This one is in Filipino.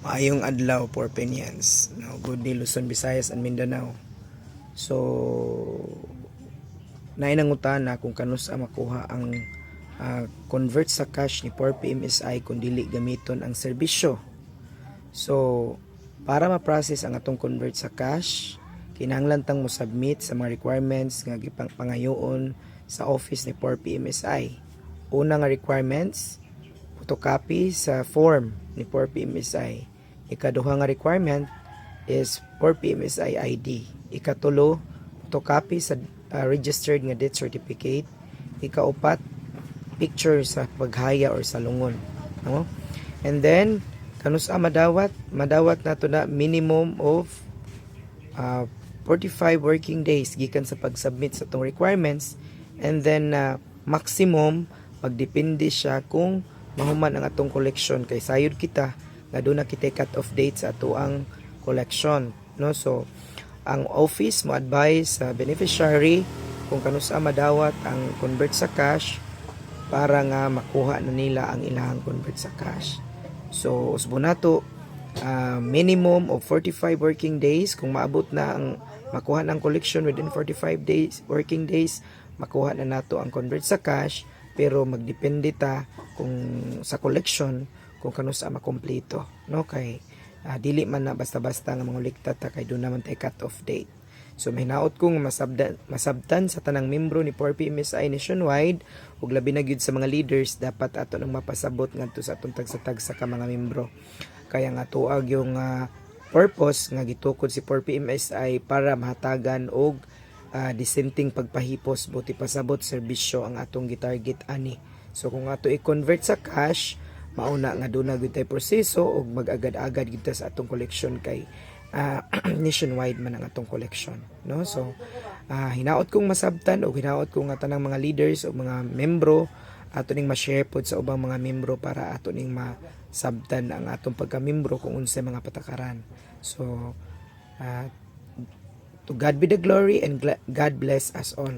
Maayong adlaw for Penyans. No, good day Luzon, Visayas and Mindanao. So nainangutana kung kanus makuha ang convert sa cash ni 4PMSI kung dili gamiton ang serbisyo. So para ma-process ang atong convert sa cash, kinahanglan tang mo submit sa mga requirements nga gipangayoon sa office ni 4PMSI. Una nga requirements, photocopy sa form ni 4PMSI. Ikaduha nga requirement is 4PMSI ID. Ikatulo, photocopy sa registered nga death certificate. Ikaupat, picture sa paghaya or sa lungon. No? And then, kanusa madawat nato na minimum of 45 working days gikan sa pag-submit sa tong requirements, and then maximum magdepende siya kung mahuman ang atong collection kay sayod kita nga doon na kita cut off date sa ato ang collection, no? So ang office mo advise sa beneficiary kung kanusa madawat ang convert sa cash para nga makuha na nila ang ilang convert sa cash. So usbo nato minimum of 45 working days. Kung maabot na ang makuha ng collection within 45 days working days, makuha na nato ang convert sa cash, pero magdepende ta kung sa collection kung kanusa makompleto, no? Kay dili man na basta-basta nga mangulikta ta kay doon naman tay cut off date. So mahinaot kong masabtan sa tanang membro ni 4PMSI nationwide ug labi na gyud sa mga leaders, dapat ato nang mapasabot ngadto sa atong tagsa-tagsa ka mga membro. Kaya nga tuag yung purpose nga gitukod si 4PMSI para mahatagan og dissenting pagpahipos buti pasabot serbisyo ang atong gitarget ani. So kung ato i-convert sa cash, mauna nga doon na gyud tay proseso og mag-agad-agad gyud sa atong collection kay nationwide man ang atong collection, no? So hinaot kong masabtan o hinaot kong nga tanang mga leaders o mga membro ato ning ma-share pod sa ubang mga membro para ato ning masabtan ang atong pagka-membro kung unsay mga patakaran. So to God be the glory and God bless us all.